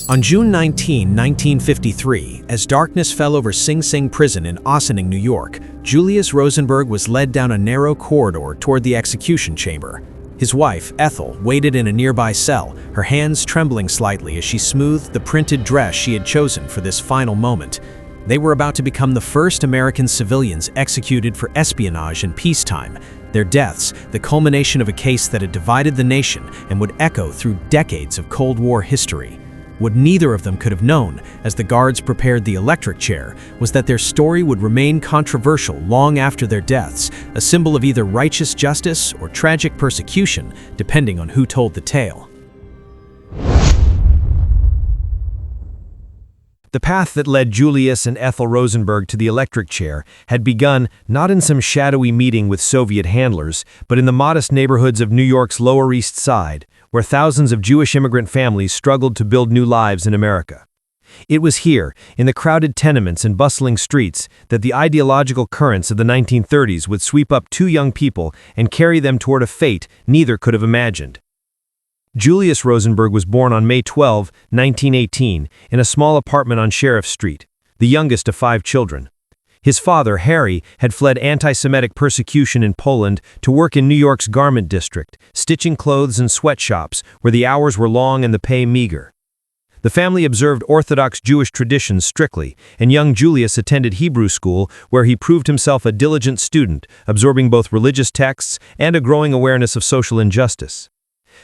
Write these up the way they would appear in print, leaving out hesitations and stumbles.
On June 19, 1953, as darkness fell over Sing Sing prison in Ossining, New York, Julius Rosenberg was led down a narrow corridor toward the execution chamber. His wife, Ethel, waited in a nearby cell, her hands trembling slightly as she smoothed the printed dress she had chosen for this final moment. They were about to become the first American civilians executed for espionage in peacetime. Their deaths, the culmination of a case that had divided the nation and would echo through decades of Cold War history. What neither of them could have known, as the guards prepared the electric chair, was that their story would remain controversial long after their deaths, a symbol of either righteous justice or tragic persecution, depending on who told the tale. The path that led Julius and Ethel Rosenberg to the electric chair had begun not in some shadowy meeting with Soviet handlers, but in the modest neighborhoods of New York's Lower East Side, where thousands of Jewish immigrant families struggled to build new lives in America. It was here, in the crowded tenements and bustling streets, that the ideological currents of the 1930s would sweep up two young people and carry them toward a fate neither could have imagined. Julius Rosenberg was born on May 12, 1918, in a small apartment on Sheriff Street, the youngest of 5 children. His father, Harry, had fled anti-Semitic persecution in Poland to work in New York's garment district, stitching clothes in sweatshops where the hours were long and the pay meager. The family observed Orthodox Jewish traditions strictly, and young Julius attended Hebrew school where he proved himself a diligent student, absorbing both religious texts and a growing awareness of social injustice.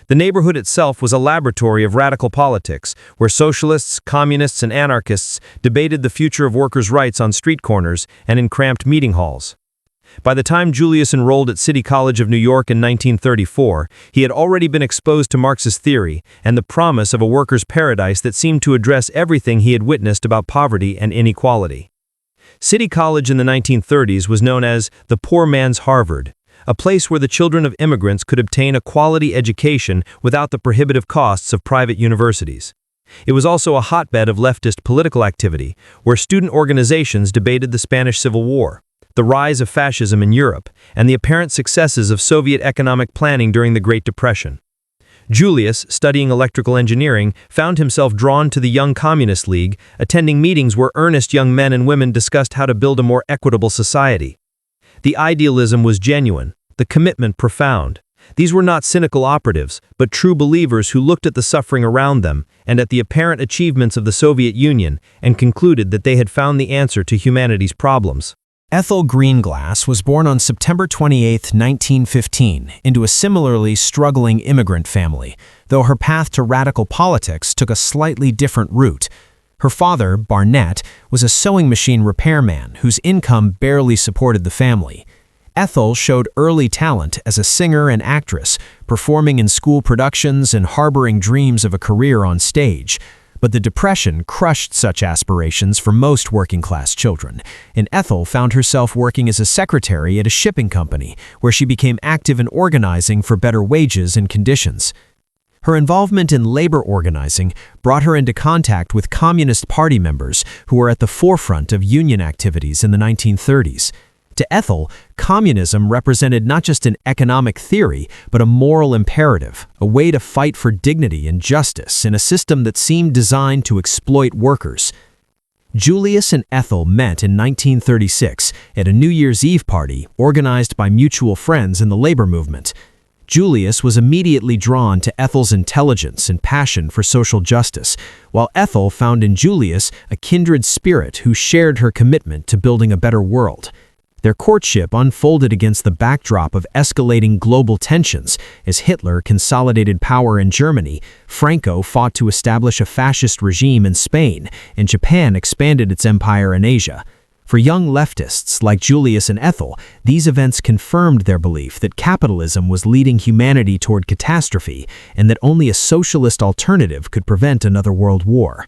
The neighborhood itself was a laboratory of radical politics, where socialists, communists, and anarchists debated the future of workers' rights on street corners and in cramped meeting halls. By the time Julius enrolled at City College of New York in 1934, he had already been exposed to Marxist theory and the promise of a workers' paradise that seemed to address everything he had witnessed about poverty and inequality. City College in the 1930s was known as the poor man's Harvard, a place where the children of immigrants could obtain a quality education without the prohibitive costs of private universities. It was also a hotbed of leftist political activity, where student organizations debated the Spanish Civil War, the rise of fascism in Europe, and the apparent successes of Soviet economic planning during the Great Depression. Julius, studying electrical engineering, found himself drawn to the Young Communist League, attending meetings where earnest young men and women discussed how to build a more equitable society. The idealism was genuine, the commitment profound. These were not cynical operatives, but true believers who looked at the suffering around them and at the apparent achievements of the Soviet Union and concluded that they had found the answer to humanity's problems. Ethel Greenglass was born on September 28, 1915, into a similarly struggling immigrant family, though her path to radical politics took a slightly different route. Her father, Barnett, was a sewing machine repairman whose income barely supported the family. Ethel showed early talent as a singer and actress, performing in school productions and harboring dreams of a career on stage. But the Depression crushed such aspirations for most working-class children, and Ethel found herself working as a secretary at a shipping company, where she became active in organizing for better wages and conditions. Her involvement in labor organizing brought her into contact with Communist Party members who were at the forefront of union activities in the 1930s. To Ethel, communism represented not just an economic theory, but a moral imperative, a way to fight for dignity and justice in a system that seemed designed to exploit workers. Julius and Ethel met in 1936 at a New Year's Eve party organized by mutual friends in the labor movement. Julius was immediately drawn to Ethel's intelligence and passion for social justice, while Ethel found in Julius a kindred spirit who shared her commitment to building a better world. Their courtship unfolded against the backdrop of escalating global tensions as Hitler consolidated power in Germany, Franco fought to establish a fascist regime in Spain, and Japan expanded its empire in Asia. For young leftists like Julius and Ethel, these events confirmed their belief that capitalism was leading humanity toward catastrophe and that only a socialist alternative could prevent another world war.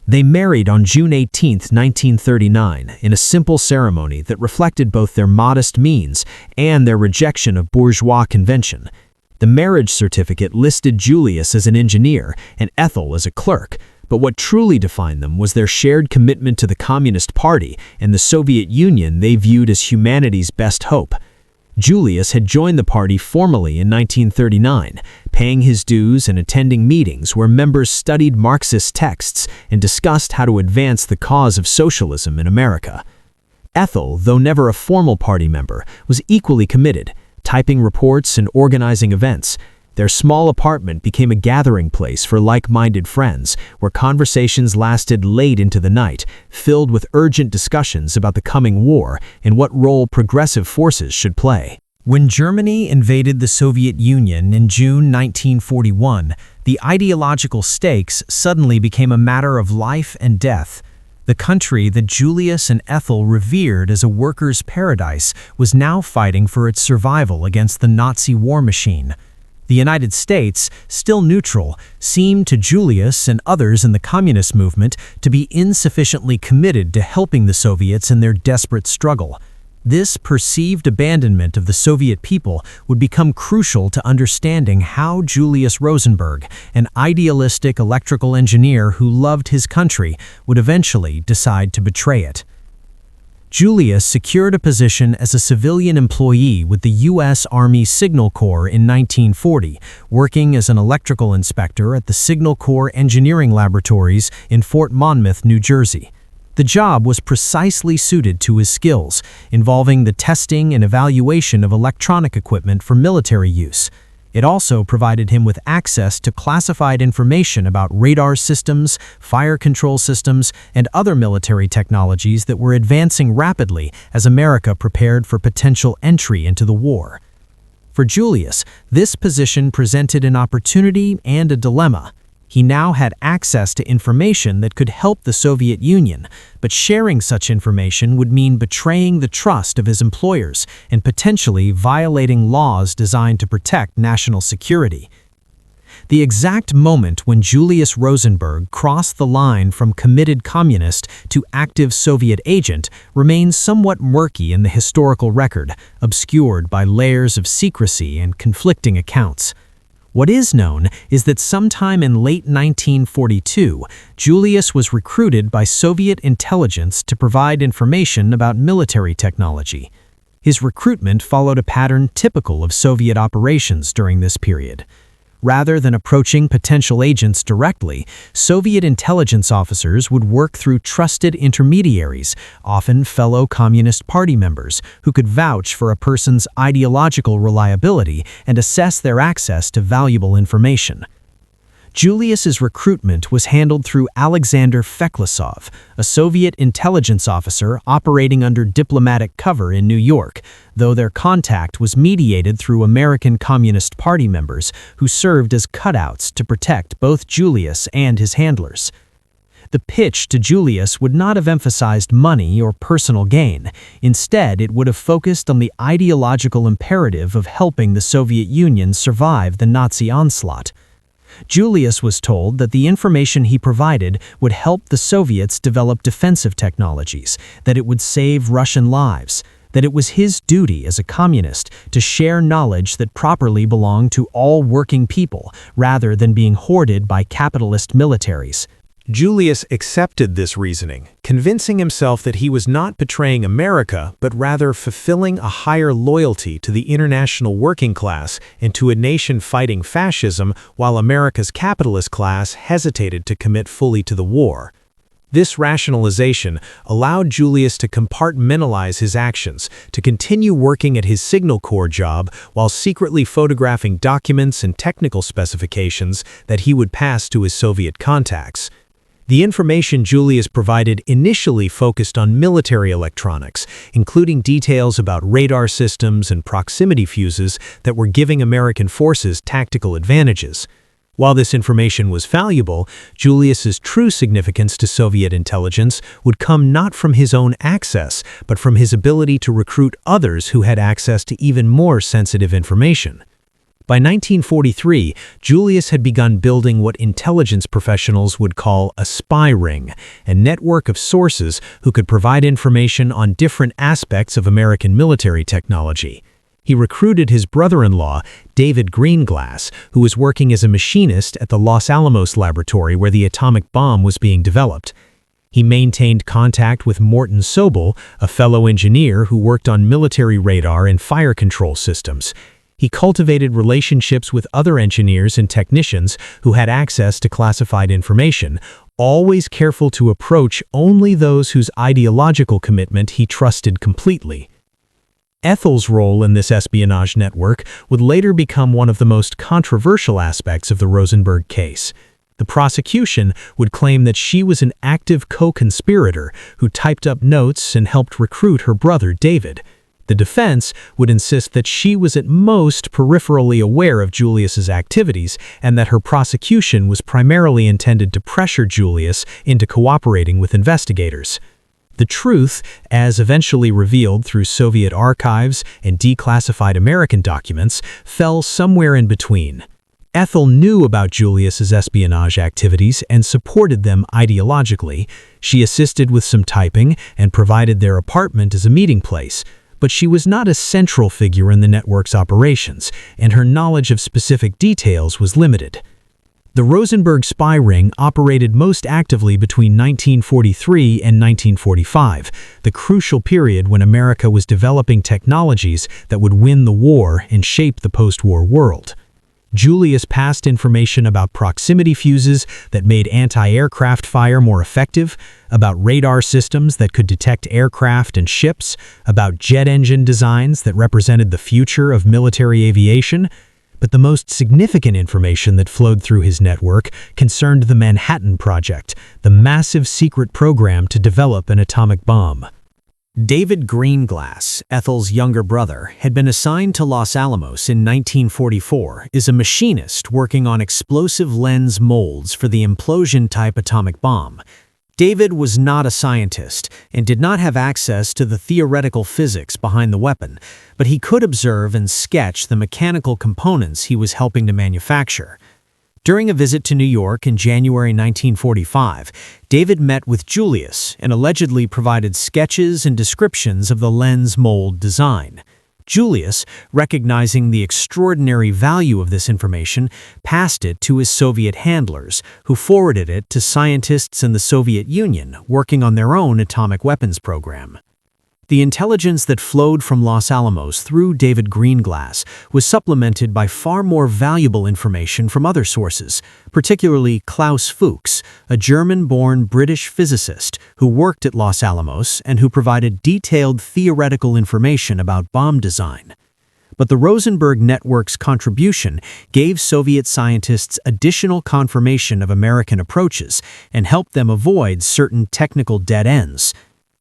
They married on June 18, 1939, in a simple ceremony that reflected both their modest means and their rejection of bourgeois convention. The marriage certificate listed Julius as an engineer and Ethel as a clerk, but what truly defined them was their shared commitment to the Communist Party and the Soviet Union they viewed as humanity's best hope. Julius had joined the party formally in 1939, paying his dues and attending meetings where members studied Marxist texts and discussed how to advance the cause of socialism in America. Ethel, though never a formal party member, was equally committed, typing reports and organizing events. Their small apartment became a gathering place for like-minded friends, where conversations lasted late into the night, filled with urgent discussions about the coming war and what role progressive forces should play. When Germany invaded the Soviet Union in June 1941, the ideological stakes suddenly became a matter of life and death. The country that Julius and Ethel revered as a workers' paradise was now fighting for its survival against the Nazi war machine. The United States, still neutral, seemed to Julius and others in the communist movement to be insufficiently committed to helping the Soviets in their desperate struggle. This perceived abandonment of the Soviet people would become crucial to understanding how Julius Rosenberg, an idealistic electrical engineer who loved his country, would eventually decide to betray it. Julius secured a position as a civilian employee with the U.S. Army Signal Corps in 1940, working as an electrical inspector at the Signal Corps Engineering Laboratories in Fort Monmouth, New Jersey. The job was precisely suited to his skills, involving the testing and evaluation of electronic equipment for military use. It also provided him with access to classified information about radar systems, fire control systems, and other military technologies that were advancing rapidly as America prepared for potential entry into the war. For Julius, this position presented an opportunity and a dilemma. He now had access to information that could help the Soviet Union, but sharing such information would mean betraying the trust of his employers and potentially violating laws designed to protect national security. The exact moment when Julius Rosenberg crossed the line from committed communist to active Soviet agent remains somewhat murky in the historical record, obscured by layers of secrecy and conflicting accounts. What is known is that sometime in late 1942, Julius was recruited by Soviet intelligence to provide information about military technology. His recruitment followed a pattern typical of Soviet operations during this period. Rather than approaching potential agents directly, Soviet intelligence officers would work through trusted intermediaries, often fellow Communist Party members, who could vouch for a person's ideological reliability and assess their access to valuable information. Julius's recruitment was handled through Alexander Feklisov, a Soviet intelligence officer operating under diplomatic cover in New York, though their contact was mediated through American Communist Party members who served as cutouts to protect both Julius and his handlers. The pitch to Julius would not have emphasized money or personal gain. Instead, it would have focused on the ideological imperative of helping the Soviet Union survive the Nazi onslaught. Julius was told that the information he provided would help the Soviets develop defensive technologies, that it would save Russian lives, that it was his duty as a communist to share knowledge that properly belonged to all working people rather than being hoarded by capitalist militaries. Julius accepted this reasoning, convincing himself that he was not betraying America, but rather fulfilling a higher loyalty to the international working class and to a nation fighting fascism while America's capitalist class hesitated to commit fully to the war. This rationalization allowed Julius to compartmentalize his actions, to continue working at his Signal Corps job while secretly photographing documents and technical specifications that he would pass to his Soviet contacts. The information Julius provided initially focused on military electronics, including details about radar systems and proximity fuses that were giving American forces tactical advantages. While this information was valuable, Julius's true significance to Soviet intelligence would come not from his own access, but from his ability to recruit others who had access to even more sensitive information. By 1943, Julius had begun building what intelligence professionals would call a spy ring, a network of sources who could provide information on different aspects of American military technology. He recruited his brother-in-law, David Greenglass, who was working as a machinist at the Los Alamos laboratory where the atomic bomb was being developed. He maintained contact with Morton Sobel, a fellow engineer who worked on military radar and fire control systems. He cultivated relationships with other engineers and technicians who had access to classified information, always careful to approach only those whose ideological commitment he trusted completely. Ethel's role in this espionage network would later become one of the most controversial aspects of the Rosenberg case. The prosecution would claim that she was an active co-conspirator who typed up notes and helped recruit her brother David. The defense would insist that she was at most peripherally aware of Julius's activities and that her prosecution was primarily intended to pressure Julius into cooperating with investigators. The truth, as eventually revealed through Soviet archives and declassified American documents, fell somewhere in between. Ethel knew about Julius's espionage activities and supported them ideologically. She assisted with some typing and provided their apartment as a meeting place. But she was not a central figure in the network's operations, and her knowledge of specific details was limited. The Rosenberg spy ring operated most actively between 1943 and 1945, the crucial period when America was developing technologies that would win the war and shape the post-war world. Julius passed information about proximity fuses that made anti-aircraft fire more effective, about radar systems that could detect aircraft and ships, about jet engine designs that represented the future of military aviation. But the most significant information that flowed through his network concerned the Manhattan Project, the massive secret program to develop an atomic bomb. David Greenglass, Ethel's younger brother, had been assigned to Los Alamos in 1944 as a machinist working on explosive lens molds for the implosion-type atomic bomb. David was not a scientist and did not have access to the theoretical physics behind the weapon, but he could observe and sketch the mechanical components he was helping to manufacture. During a visit to New York in January 1945, David met with Julius and allegedly provided sketches and descriptions of the lens mold design. Julius, recognizing the extraordinary value of this information, passed it to his Soviet handlers, who forwarded it to scientists in the Soviet Union working on their own atomic weapons program. The intelligence that flowed from Los Alamos through David Greenglass was supplemented by far more valuable information from other sources, particularly Klaus Fuchs, a German-born British physicist who worked at Los Alamos and who provided detailed theoretical information about bomb design. But the Rosenberg network's contribution gave Soviet scientists additional confirmation of American approaches and helped them avoid certain technical dead ends.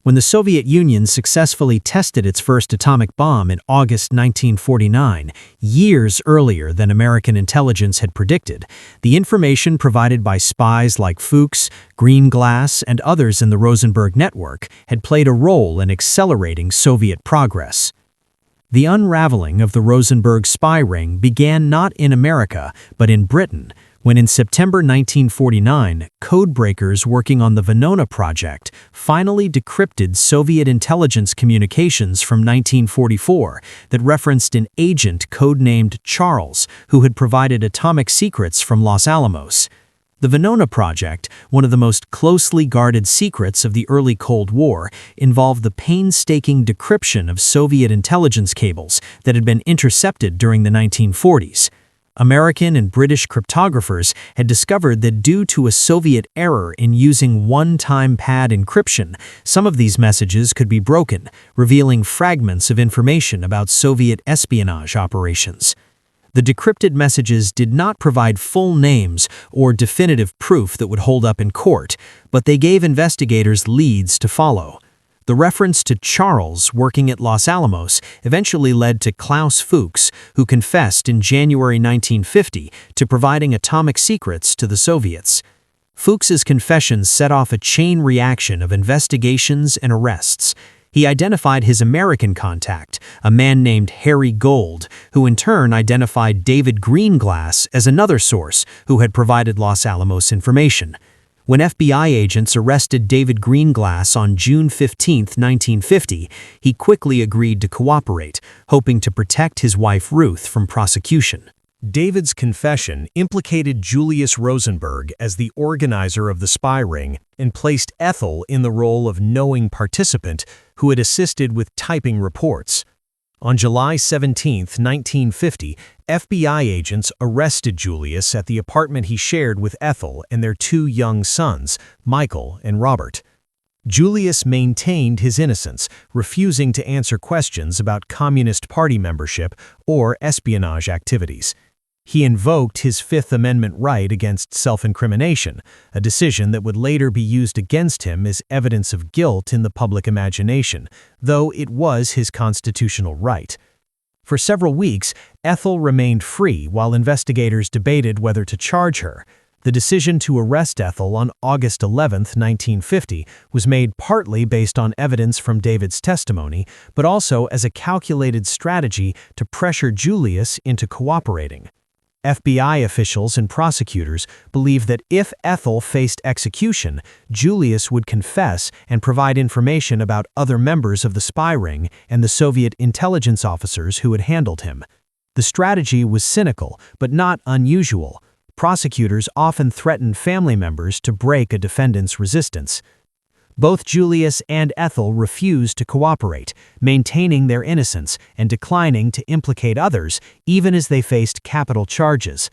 When the Soviet Union successfully tested its first atomic bomb in August 1949, years earlier than American intelligence had predicted, the information provided by spies like Fuchs, Greenglass, and others in the Rosenberg network had played a role in accelerating Soviet progress. The unraveling of the Rosenberg spy ring began not in America, but in Britain, when in September 1949, codebreakers working on the Venona project finally decrypted Soviet intelligence communications from 1944 that referenced an agent codenamed Charles who had provided atomic secrets from Los Alamos. The Venona project, one of the most closely guarded secrets of the early Cold War, involved the painstaking decryption of Soviet intelligence cables that had been intercepted during the 1940s. American and British cryptographers had discovered that due to a Soviet error in using one-time pad encryption, some of these messages could be broken, revealing fragments of information about Soviet espionage operations. The decrypted messages did not provide full names or definitive proof that would hold up in court, but they gave investigators leads to follow. The reference to Charles working at Los Alamos eventually led to Klaus Fuchs, who confessed in January 1950 to providing atomic secrets to the Soviets. Fuchs's confessions set off a chain reaction of investigations and arrests. He identified his American contact, a man named Harry Gold, who in turn identified David Greenglass as another source who had provided Los Alamos information. When FBI agents arrested David Greenglass on June 15, 1950, he quickly agreed to cooperate, hoping to protect his wife Ruth from prosecution. David's confession implicated Julius Rosenberg as the organizer of the spy ring and placed Ethel in the role of knowing participant who had assisted with typing reports. On July 17, 1950, FBI agents arrested Julius at the apartment he shared with Ethel and their two young sons, Michael and Robert. Julius maintained his innocence, refusing to answer questions about Communist Party membership or espionage activities. He invoked his Fifth Amendment right against self-incrimination, a decision that would later be used against him as evidence of guilt in the public imagination, though it was his constitutional right. For several weeks, Ethel remained free while investigators debated whether to charge her. The decision to arrest Ethel on August 11, 1950, was made partly based on evidence from David's testimony, but also as a calculated strategy to pressure Julius into cooperating. FBI officials and prosecutors believed that if Ethel faced execution, Julius would confess and provide information about other members of the spy ring and the Soviet intelligence officers who had handled him. The strategy was cynical, but not unusual. Prosecutors often threatened family members to break a defendant's resistance. Both Julius and Ethel refused to cooperate, maintaining their innocence and declining to implicate others even as they faced capital charges.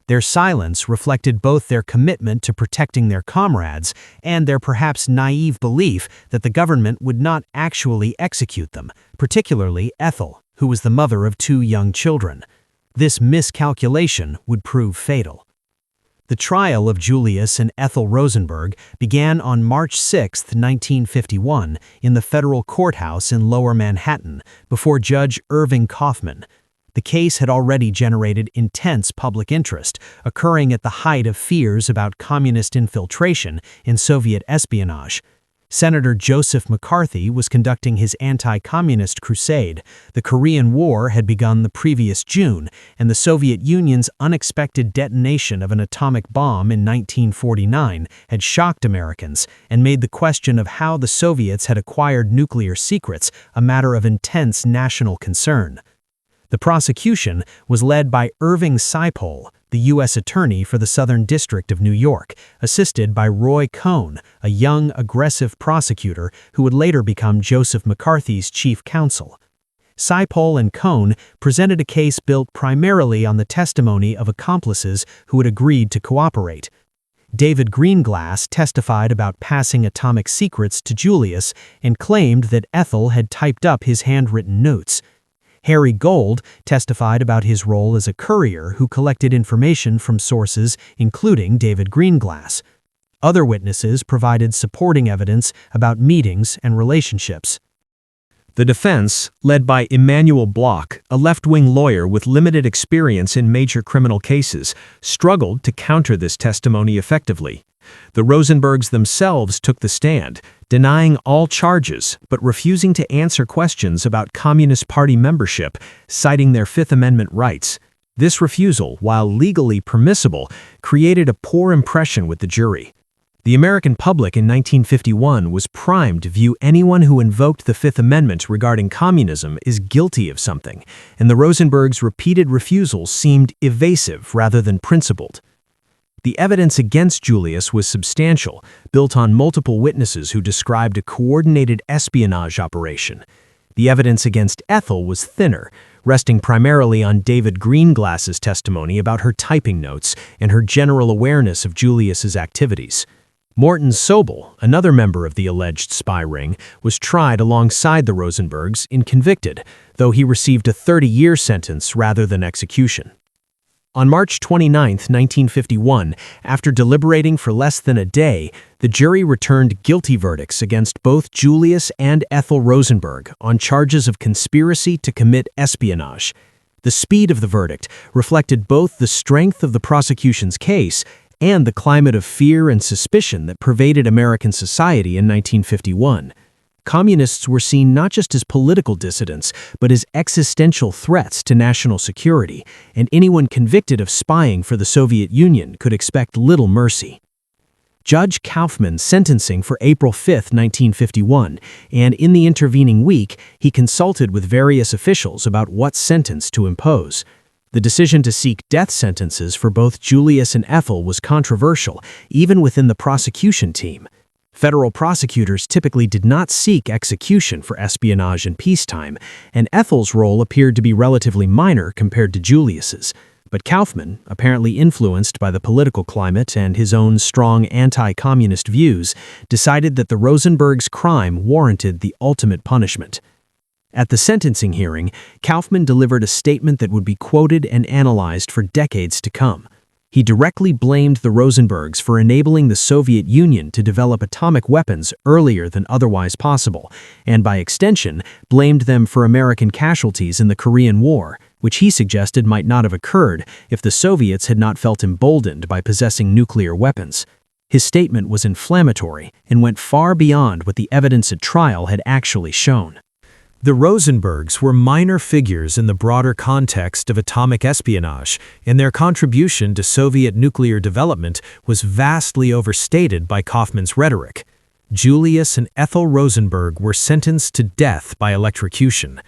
Their silence reflected both their commitment to protecting their comrades and their perhaps naive belief that the government would not actually execute them, particularly Ethel, who was the mother of two young children. This miscalculation would prove fatal. The trial of Julius and Ethel Rosenberg began on March 6, 1951, in the federal courthouse in Lower Manhattan before Judge Irving Kaufman. The case had already generated intense public interest, occurring at the height of fears about communist infiltration in Soviet espionage. Senator Joseph McCarthy was conducting his anti-communist crusade. The Korean War had begun the previous June, and the Soviet Union's unexpected detonation of an atomic bomb in 1949 had shocked Americans and made the question of how the Soviets had acquired nuclear secrets a matter of intense national concern. The prosecution was led by Irving Seipol, the U.S. Attorney for the Southern District of New York, assisted by Roy Cohn, a young, aggressive prosecutor who would later become Joseph McCarthy's chief counsel. Seipol and Cohn presented a case built primarily on the testimony of accomplices who had agreed to cooperate. David Greenglass testified about passing atomic secrets to Julius and claimed that Ethel had typed up his handwritten notes. Harry Gold testified about his role as a courier who collected information from sources including David Greenglass. Other witnesses provided supporting evidence about meetings and relationships. The defense, led by Emanuel Bloch, a left-wing lawyer with limited experience in major criminal cases, struggled to counter this testimony effectively. The Rosenbergs themselves took the stand, denying all charges but refusing to answer questions about Communist Party membership, citing their Fifth Amendment rights. This refusal, while legally permissible, created a poor impression with the jury. The American public in 1951 was primed to view anyone who invoked the Fifth Amendment regarding communism as guilty of something, and the Rosenbergs' repeated refusals seemed evasive rather than principled. The evidence against Julius was substantial, built on multiple witnesses who described a coordinated espionage operation. The evidence against Ethel was thinner, resting primarily on David Greenglass's testimony about her typing notes and her general awareness of Julius's activities. Morton Sobel, another member of the alleged spy ring, was tried alongside the Rosenbergs and convicted, though he received a 30-year sentence rather than execution. On March 29, 1951, after deliberating for less than a day, the jury returned guilty verdicts against both Julius and Ethel Rosenberg on charges of conspiracy to commit espionage. The speed of the verdict reflected both the strength of the prosecution's case and the climate of fear and suspicion that pervaded American society in 1951. Communists were seen not just as political dissidents, but as existential threats to national security, and anyone convicted of spying for the Soviet Union could expect little mercy. Judge Kaufman's sentencing for April 5, 1951, and in the intervening week, he consulted with various officials about what sentence to impose. The decision to seek death sentences for both Julius and Ethel was controversial, even within the prosecution team. Federal prosecutors typically did not seek execution for espionage in peacetime, and Ethel's role appeared to be relatively minor compared to Julius's. But Kaufman, apparently influenced by the political climate and his own strong anti-communist views, decided that the Rosenbergs' crime warranted the ultimate punishment. At the sentencing hearing, Kaufman delivered a statement that would be quoted and analyzed for decades to come. He directly blamed the Rosenbergs for enabling the Soviet Union to develop atomic weapons earlier than otherwise possible, and by extension, blamed them for American casualties in the Korean War, which he suggested might not have occurred if the Soviets had not felt emboldened by possessing nuclear weapons. His statement was inflammatory and went far beyond what the evidence at trial had actually shown. The Rosenbergs were minor figures in the broader context of atomic espionage, and their contribution to Soviet nuclear development was vastly overstated by Kaufman's rhetoric. Julius and Ethel Rosenberg were sentenced to death by electrocution.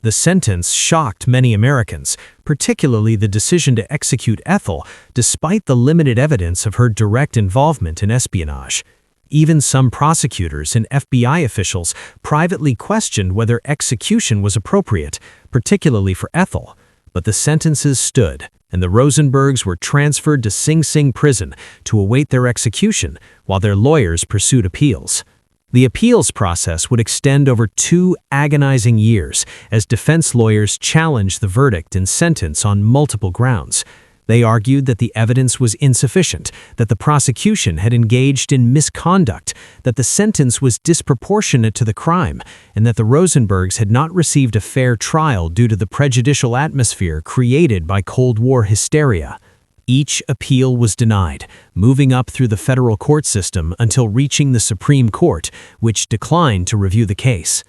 The sentence shocked many Americans, particularly the decision to execute Ethel, despite the limited evidence of her direct involvement in espionage. Even some prosecutors and FBI officials privately questioned whether execution was appropriate, particularly for Ethel. But the sentences stood, and the Rosenbergs were transferred to Sing Sing prison to await their execution while their lawyers pursued appeals. The appeals process would extend over 2 agonizing years as defense lawyers challenged the verdict and sentence on multiple grounds. They argued that the evidence was insufficient, that the prosecution had engaged in misconduct, that the sentence was disproportionate to the crime, and that the Rosenbergs had not received a fair trial due to the prejudicial atmosphere created by Cold War hysteria. Each appeal was denied, moving up through the federal court system until reaching the Supreme Court, which declined to review the case.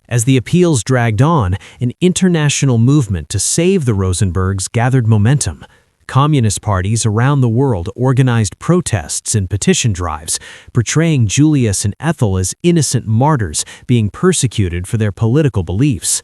As the appeals dragged on, an international movement to save the Rosenbergs gathered momentum. Communist parties around the world organized protests and petition drives, portraying Julius and Ethel as innocent martyrs being persecuted for their political beliefs.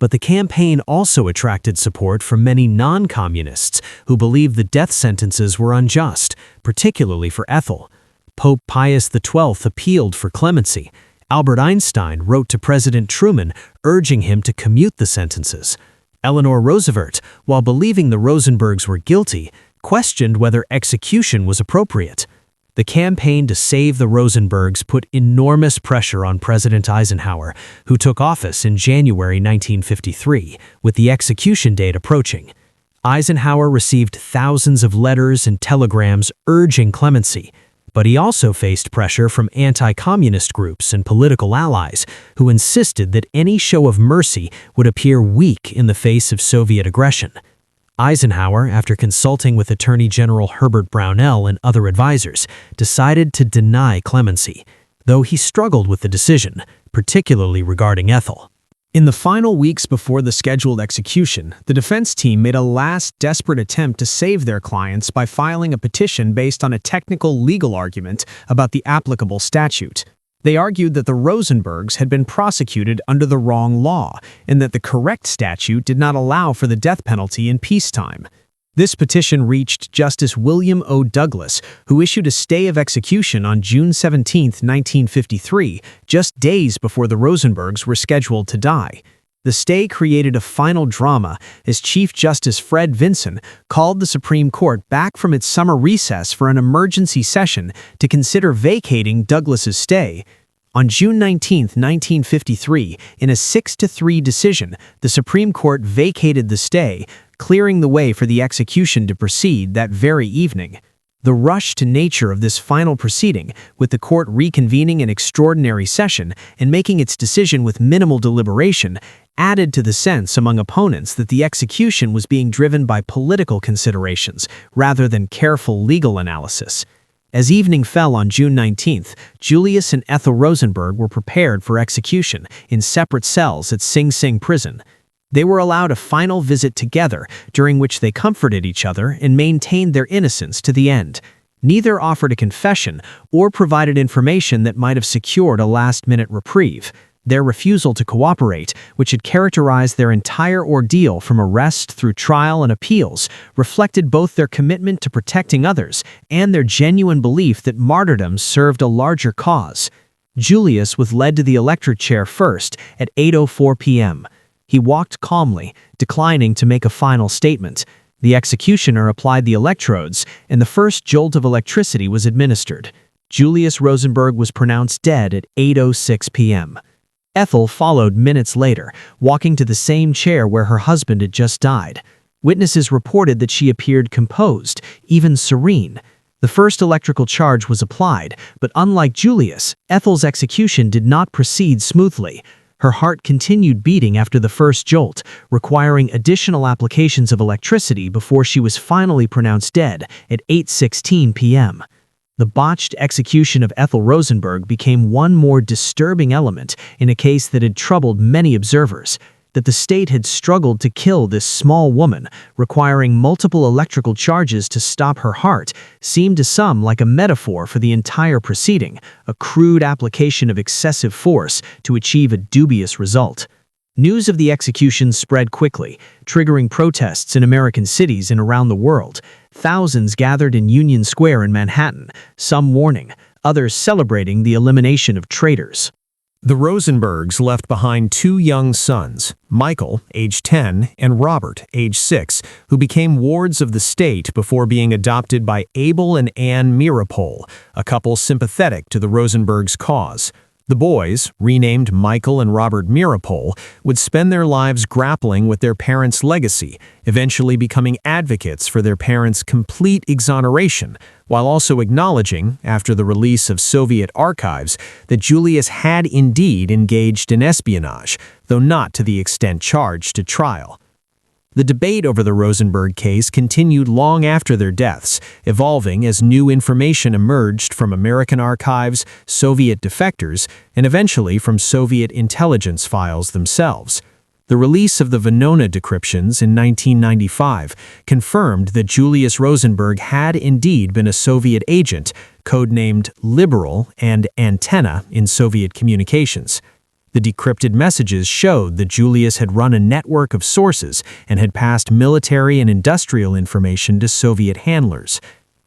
But the campaign also attracted support from many non-communists who believed the death sentences were unjust, particularly for Ethel. Pope Pius XII appealed for clemency. Albert Einstein wrote to President Truman urging him to commute the sentences. Eleanor Roosevelt, while believing the Rosenbergs were guilty, questioned whether execution was appropriate. The campaign to save the Rosenbergs put enormous pressure on President Eisenhower, who took office in January 1953, with the execution date approaching. Eisenhower received thousands of letters and telegrams urging clemency, but he also faced pressure from anti-communist groups and political allies who insisted that any show of mercy would appear weak in the face of Soviet aggression. Eisenhower, after consulting with Attorney General Herbert Brownell and other advisors, decided to deny clemency, though he struggled with the decision, particularly regarding Ethel. In the final weeks before the scheduled execution, the defense team made a last desperate attempt to save their clients by filing a petition based on a technical legal argument about the applicable statute. They argued that the Rosenbergs had been prosecuted under the wrong law and that the correct statute did not allow for the death penalty in peacetime. This petition reached Justice William O. Douglas, who issued a stay of execution on June 17, 1953, just days before the Rosenbergs were scheduled to die. The stay created a final drama as Chief Justice Fred Vinson called the Supreme Court back from its summer recess for an emergency session to consider vacating Douglas's stay. On June 19, 1953, in a 6-3 decision, the Supreme Court vacated the stay, clearing the way for the execution to proceed that very evening. The rushed nature of this final proceeding, with the court reconvening an extraordinary session and making its decision with minimal deliberation, added to the sense among opponents that the execution was being driven by political considerations rather than careful legal analysis. As evening fell on June 19th, Julius and Ethel Rosenberg were prepared for execution in separate cells at Sing Sing prison. They were allowed a final visit together, during which they comforted each other and maintained their innocence to the end. Neither offered a confession or provided information that might have secured a last-minute reprieve. Their refusal to cooperate, which had characterized their entire ordeal from arrest through trial and appeals, reflected both their commitment to protecting others and their genuine belief that martyrdom served a larger cause. Julius was led to the electric chair first at 8:04 p.m. He walked calmly, declining to make a final statement. The executioner applied the electrodes, and the first jolt of electricity was administered. Julius Rosenberg was pronounced dead at 8:06 p.m. Ethel followed minutes later, walking to the same chair where her husband had just died. Witnesses reported that she appeared composed, even serene. The first electrical charge was applied, but unlike Julius, Ethel's execution did not proceed smoothly. Her heart continued beating after the first jolt, requiring additional applications of electricity before she was finally pronounced dead at 8:16 p.m. The botched execution of Ethel Rosenberg became one more disturbing element in a case that had troubled many observers. That the state had struggled to kill this small woman, requiring multiple electrical charges to stop her heart, seemed to some like a metaphor for the entire proceeding, a crude application of excessive force to achieve a dubious result. News of the execution spread quickly, triggering protests in American cities and around the world. Thousands gathered in Union Square in Manhattan, some mourning, others celebrating the elimination of traitors. The Rosenbergs left behind two young sons, Michael, age 10, and Robert, age 6, who became wards of the state before being adopted by Abel and Anne Meeropol, a couple sympathetic to the Rosenbergs' cause. The boys, renamed Michael and Robert Meeropol, would spend their lives grappling with their parents' legacy, eventually becoming advocates for their parents' complete exoneration, while also acknowledging, after the release of Soviet archives, that Julius had indeed engaged in espionage, though not to the extent charged at trial. The debate over the Rosenberg case continued long after their deaths, evolving as new information emerged from American archives, Soviet defectors, and eventually from Soviet intelligence files themselves. The release of the Venona decryptions in 1995 confirmed that Julius Rosenberg had indeed been a Soviet agent, codenamed Liberal and Antenna in Soviet communications. The decrypted messages showed that Julius had run a network of sources and had passed military and industrial information to Soviet handlers.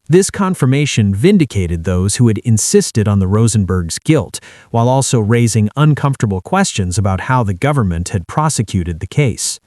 This confirmation vindicated those who had insisted on the Rosenbergs' guilt, while also raising uncomfortable questions about how the government had prosecuted the case.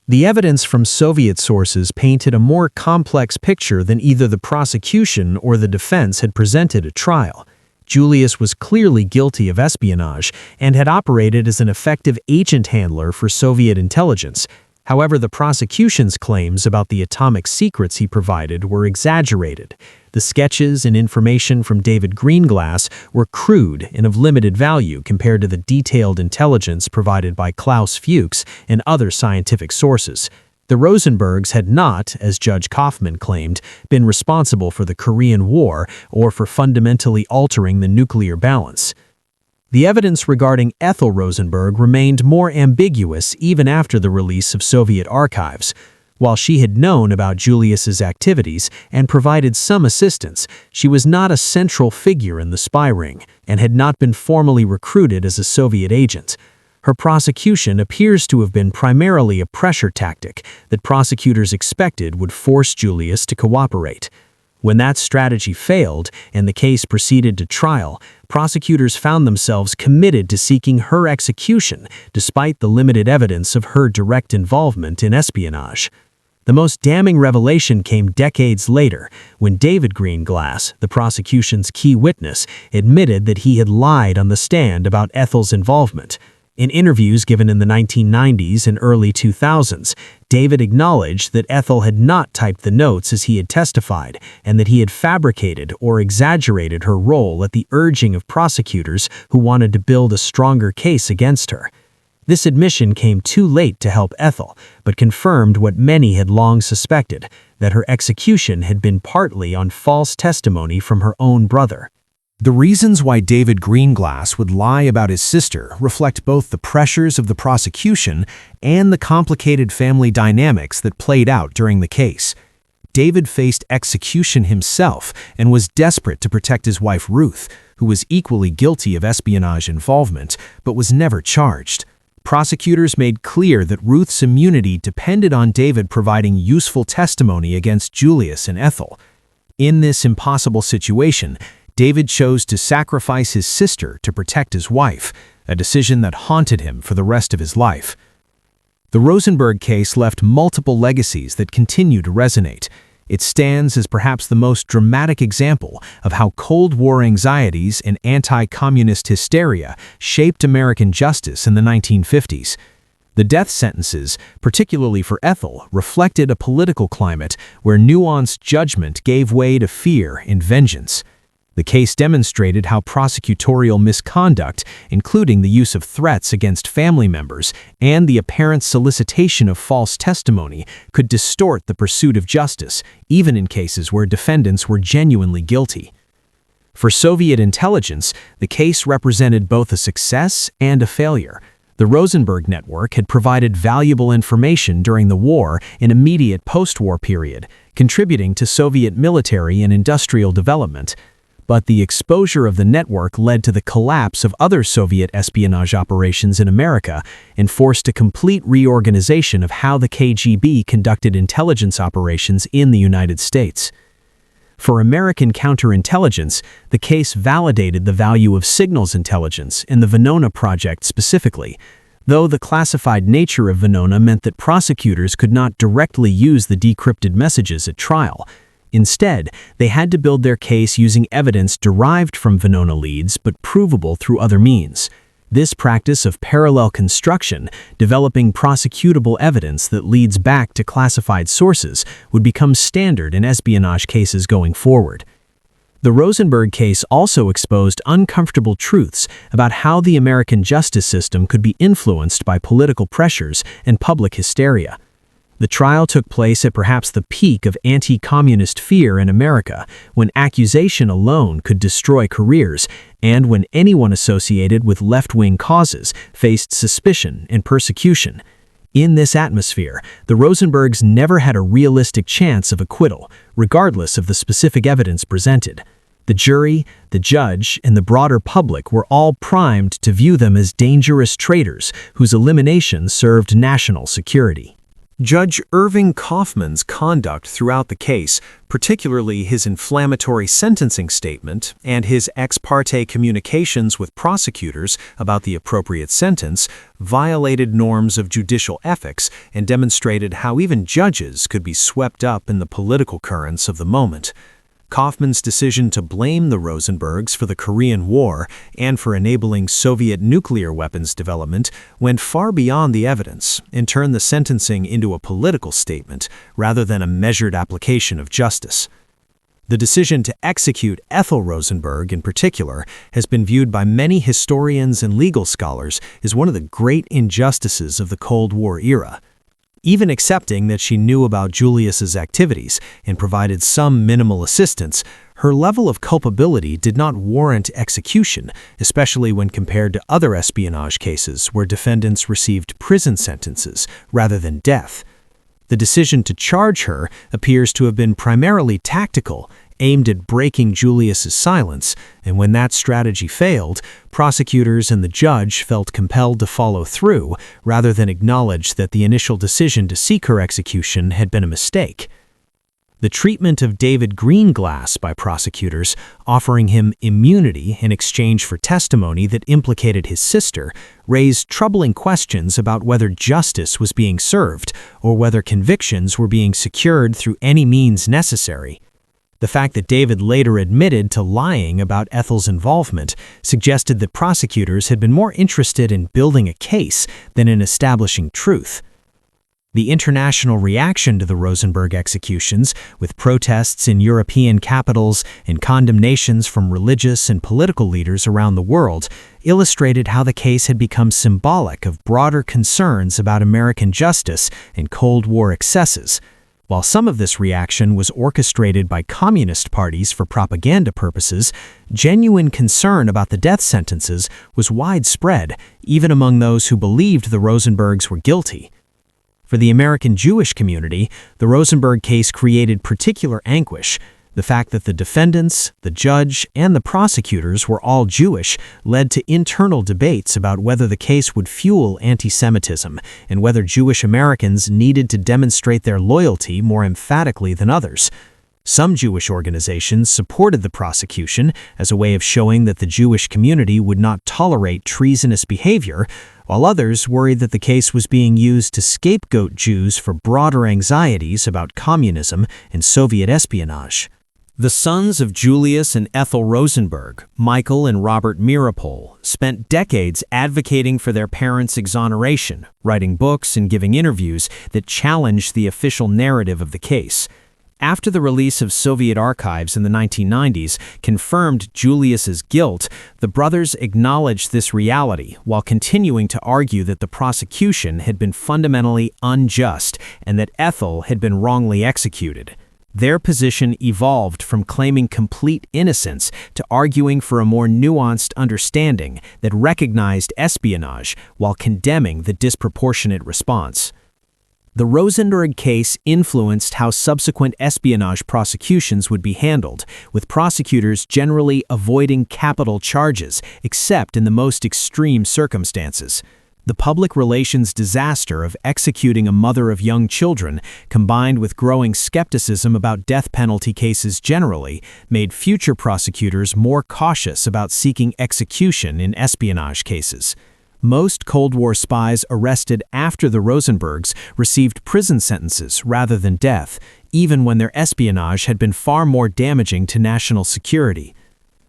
The evidence from Soviet sources painted a more complex picture than either the prosecution or the defense had presented at trial. Julius was clearly guilty of espionage and had operated as an effective agent handler for Soviet intelligence. However, the prosecution's claims about the atomic secrets he provided were exaggerated. The sketches and information from David Greenglass were crude and of limited value compared to the detailed intelligence provided by Klaus Fuchs and other scientific sources. The Rosenbergs had not, as Judge Kaufman claimed, been responsible for the Korean War or for fundamentally altering the nuclear balance. The evidence regarding Ethel Rosenberg remained more ambiguous even after the release of Soviet archives. While she had known about Julius's activities and provided some assistance, she was not a central figure in the spy ring and had not been formally recruited as a Soviet agent. Her prosecution appears to have been primarily a pressure tactic that prosecutors expected would force Julius to cooperate. When that strategy failed and the case proceeded to trial, prosecutors found themselves committed to seeking her execution despite the limited evidence of her direct involvement in espionage. The most damning revelation came decades later, when David Greenglass, the prosecution's key witness, admitted that he had lied on the stand about Ethel's involvement. In interviews given in the 1990s and early 2000s, David acknowledged that Ethel had not typed the notes as he had testified, and that he had fabricated or exaggerated her role at the urging of prosecutors who wanted to build a stronger case against her. This admission came too late to help Ethel, but confirmed what many had long suspected, that her execution had been partly on false testimony from her own brother. The reasons why David Greenglass would lie about his sister reflect both the pressures of the prosecution and the complicated family dynamics that played out during the case. David faced execution himself and was desperate to protect his wife Ruth, who was equally guilty of espionage involvement, but was never charged. Prosecutors made clear that Ruth's immunity depended on David providing useful testimony against Julius and Ethel. In this impossible situation, David chose to sacrifice his sister to protect his wife, a decision that haunted him for the rest of his life. The Rosenberg case left multiple legacies that continue to resonate. It stands as perhaps the most dramatic example of how Cold War anxieties and anti-communist hysteria shaped American justice in the 1950s. The death sentences, particularly for Ethel, reflected a political climate where nuanced judgment gave way to fear and vengeance. The case demonstrated how prosecutorial misconduct, including the use of threats against family members and the apparent solicitation of false testimony, could distort the pursuit of justice, even in cases where defendants were genuinely guilty. For Soviet intelligence, the case represented both a success and a failure. The Rosenberg network had provided valuable information during the war and immediate post-war period, contributing to Soviet military and industrial development. But the exposure of the network led to the collapse of other Soviet espionage operations in America and forced a complete reorganization of how the KGB conducted intelligence operations in the United States. For American counterintelligence, the case validated the value of signals intelligence in the Venona project specifically, though the classified nature of Venona meant that prosecutors could not directly use the decrypted messages at trial. Instead, they had to build their case using evidence derived from Venona leads but provable through other means. This practice of parallel construction, developing prosecutable evidence that leads back to classified sources, would become standard in espionage cases going forward. The Rosenberg case also exposed uncomfortable truths about how the American justice system could be influenced by political pressures and public hysteria. The trial took place at perhaps the peak of anti-communist fear in America, when accusation alone could destroy careers, and when anyone associated with left-wing causes faced suspicion and persecution. In this atmosphere, the Rosenbergs never had a realistic chance of acquittal, regardless of the specific evidence presented. The jury, the judge, and the broader public were all primed to view them as dangerous traitors whose elimination served national security. Judge Irving Kaufman's conduct throughout the case, particularly his inflammatory sentencing statement and his ex parte communications with prosecutors about the appropriate sentence, violated norms of judicial ethics and demonstrated how even judges could be swept up in the political currents of the moment. Kaufman's decision to blame the Rosenbergs for the Korean War and for enabling Soviet nuclear weapons development went far beyond the evidence and turned the sentencing into a political statement rather than a measured application of justice. The decision to execute Ethel Rosenberg in particular has been viewed by many historians and legal scholars as one of the great injustices of the Cold War era. Even accepting that she knew about Julius's activities and provided some minimal assistance, her level of culpability did not warrant execution, especially when compared to other espionage cases where defendants received prison sentences rather than death. The decision to charge her appears to have been primarily tactical, aimed at breaking Julius's silence, and when that strategy failed, prosecutors and the judge felt compelled to follow through rather than acknowledge that the initial decision to seek her execution had been a mistake. The treatment of David Greenglass by prosecutors, offering him immunity in exchange for testimony that implicated his sister, raised troubling questions about whether justice was being served or whether convictions were being secured through any means necessary. The fact that David later admitted to lying about Ethel's involvement suggested that prosecutors had been more interested in building a case than in establishing truth. The international reaction to the Rosenberg executions, with protests in European capitals and condemnations from religious and political leaders around the world, illustrated how the case had become symbolic of broader concerns about American justice and Cold War excesses. While some of this reaction was orchestrated by communist parties for propaganda purposes, genuine concern about the death sentences was widespread, even among those who believed the Rosenbergs were guilty. For the American Jewish community, the Rosenberg case created particular anguish. The fact that the defendants, the judge, and the prosecutors were all Jewish led to internal debates about whether the case would fuel anti-Semitism and whether Jewish Americans needed to demonstrate their loyalty more emphatically than others. Some Jewish organizations supported the prosecution as a way of showing that the Jewish community would not tolerate treasonous behavior, while others worried that the case was being used to scapegoat Jews for broader anxieties about communism and Soviet espionage. The sons of Julius and Ethel Rosenberg, Michael and Robert Mirapol, spent decades advocating for their parents' exoneration, writing books and giving interviews that challenged the official narrative of the case. After the release of Soviet archives in the 1990s confirmed Julius's guilt, the brothers acknowledged this reality while continuing to argue that the prosecution had been fundamentally unjust and that Ethel had been wrongly executed. Their position evolved from claiming complete innocence to arguing for a more nuanced understanding that recognized espionage while condemning the disproportionate response. The Rosenberg case influenced how subsequent espionage prosecutions would be handled, with prosecutors generally avoiding capital charges except in the most extreme circumstances. The public relations disaster of executing a mother of young children, combined with growing skepticism about death penalty cases generally, made future prosecutors more cautious about seeking execution in espionage cases. Most Cold War spies arrested after the Rosenbergs received prison sentences rather than death, even when their espionage had been far more damaging to national security.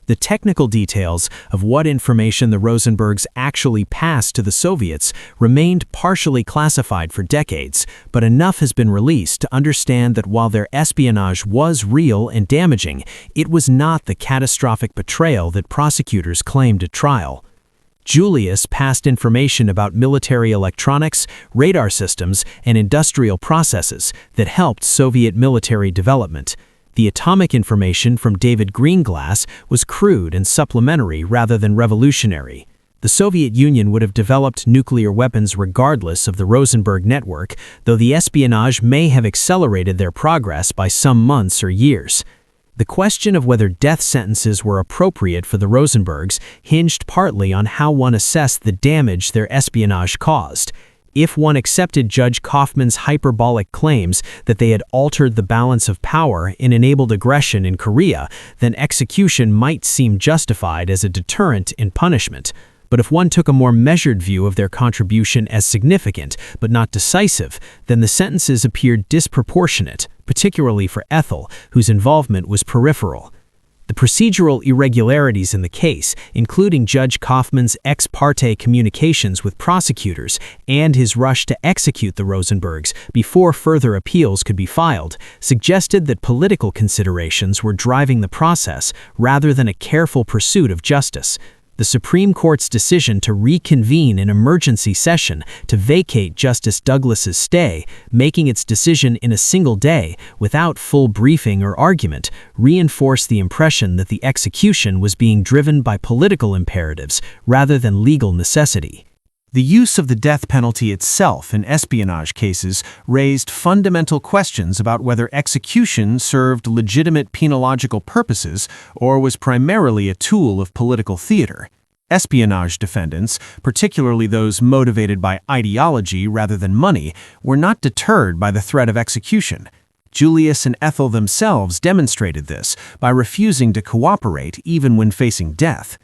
The technical details of what information the Rosenbergs actually passed to the Soviets remained partially classified for decades, but enough has been released to understand that while their espionage was real and damaging, it was not the catastrophic betrayal that prosecutors claimed at trial. Julius passed information about military electronics, radar systems, and industrial processes that helped Soviet military development. The atomic information from David Greenglass was crude and supplementary rather than revolutionary. The Soviet Union would have developed nuclear weapons regardless of the Rosenberg network, though the espionage may have accelerated their progress by some months or years. The question of whether death sentences were appropriate for the Rosenbergs hinged partly on how one assessed the damage their espionage caused. If one accepted Judge Kaufman's hyperbolic claims that they had altered the balance of power and enabled aggression in Korea, then execution might seem justified as a deterrent in punishment. But if one took a more measured view of their contribution as significant but not decisive, then the sentences appeared disproportionate, particularly for Ethel, whose involvement was peripheral. The procedural irregularities in the case, including Judge Kaufman's ex parte communications with prosecutors and his rush to execute the Rosenbergs before further appeals could be filed, suggested that political considerations were driving the process rather than a careful pursuit of justice. The Supreme Court's decision to reconvene an emergency session to vacate Justice Douglas's stay, making its decision in a single day without full briefing or argument, reinforced the impression that the execution was being driven by political imperatives rather than legal necessity. The use of the death penalty itself in espionage cases raised fundamental questions about whether execution served legitimate penological purposes or was primarily a tool of political theater. Espionage defendants, particularly those motivated by ideology rather than money, were not deterred by the threat of execution. Julius and Ethel themselves demonstrated this by refusing to cooperate even when facing death.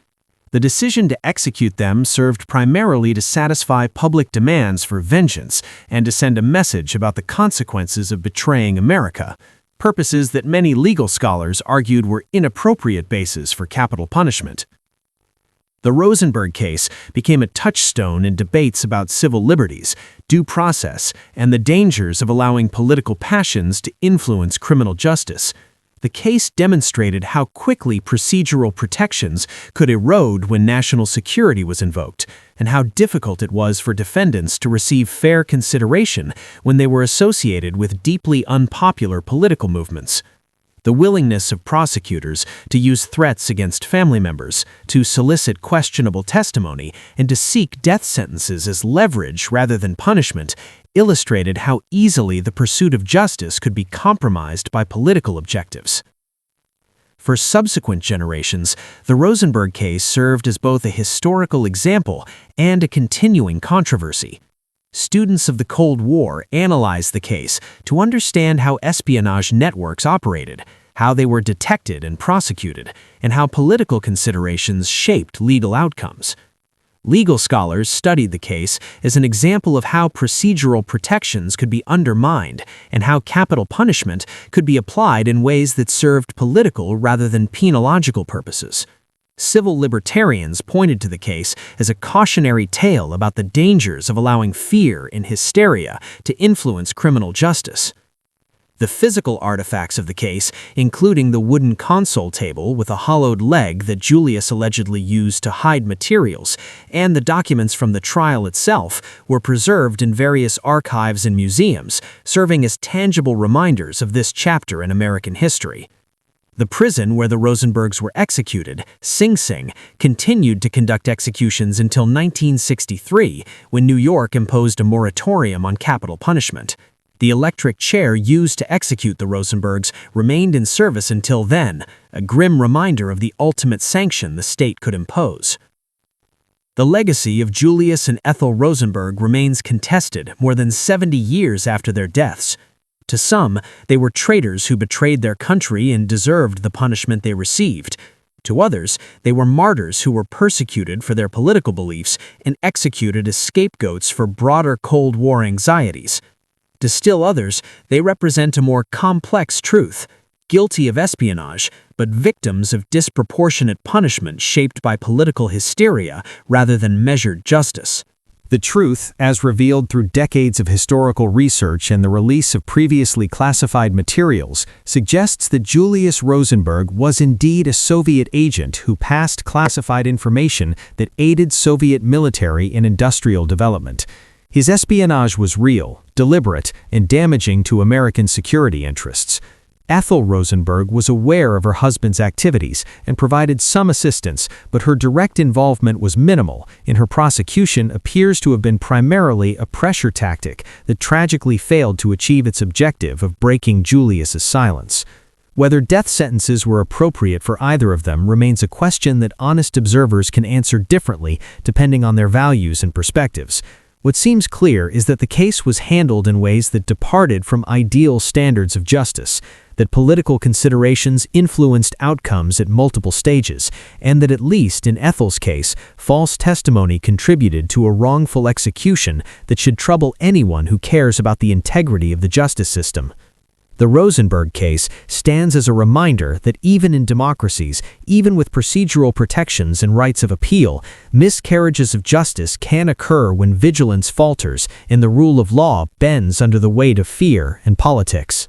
The decision to execute them served primarily to satisfy public demands for vengeance and to send a message about the consequences of betraying America, purposes that many legal scholars argued were inappropriate bases for capital punishment. The Rosenberg case became a touchstone in debates about civil liberties, due process, and the dangers of allowing political passions to influence criminal justice. The case demonstrated how quickly procedural protections could erode when national security was invoked, and how difficult it was for defendants to receive fair consideration when they were associated with deeply unpopular political movements. The willingness of prosecutors to use threats against family members, to solicit questionable testimony, and to seek death sentences as leverage rather than punishment illustrated how easily the pursuit of justice could be compromised by political objectives. For subsequent generations, the Rosenberg case served as both a historical example and a continuing controversy. Students of the Cold War analyzed the case to understand how espionage networks operated, how they were detected and prosecuted, and how political considerations shaped legal outcomes. Legal scholars studied the case as an example of how procedural protections could be undermined and how capital punishment could be applied in ways that served political rather than penological purposes. Civil libertarians pointed to the case as a cautionary tale about the dangers of allowing fear and hysteria to influence criminal justice. The physical artifacts of the case, including the wooden console table with a hollowed leg that Julius allegedly used to hide materials, and the documents from the trial itself, were preserved in various archives and museums, serving as tangible reminders of this chapter in American history. The prison where the Rosenbergs were executed, Sing Sing, continued to conduct executions until 1963, when New York imposed a moratorium on capital punishment. The electric chair used to execute the Rosenbergs remained in service until then, a grim reminder of the ultimate sanction the state could impose. The legacy of Julius and Ethel Rosenberg remains contested more than 70 years after their deaths. To some, they were traitors who betrayed their country and deserved the punishment they received. To others, they were martyrs who were persecuted for their political beliefs and executed as scapegoats for broader Cold War anxieties. To still others, they represent a more complex truth, guilty of espionage, but victims of disproportionate punishment shaped by political hysteria rather than measured justice. The truth, as revealed through decades of historical research and the release of previously classified materials, suggests that Julius Rosenberg was indeed a Soviet agent who passed classified information that aided Soviet military and industrial development. His espionage was real, deliberate, and damaging to American security interests. Ethel Rosenberg was aware of her husband's activities and provided some assistance, but her direct involvement was minimal, and her prosecution appears to have been primarily a pressure tactic that tragically failed to achieve its objective of breaking Julius's silence. Whether death sentences were appropriate for either of them remains a question that honest observers can answer differently depending on their values and perspectives. What seems clear is that the case was handled in ways that departed from ideal standards of justice, that political considerations influenced outcomes at multiple stages, and that at least in Ethel's case, false testimony contributed to a wrongful execution that should trouble anyone who cares about the integrity of the justice system. The Rosenberg case stands as a reminder that even in democracies, even with procedural protections and rights of appeal, miscarriages of justice can occur when vigilance falters and the rule of law bends under the weight of fear and politics.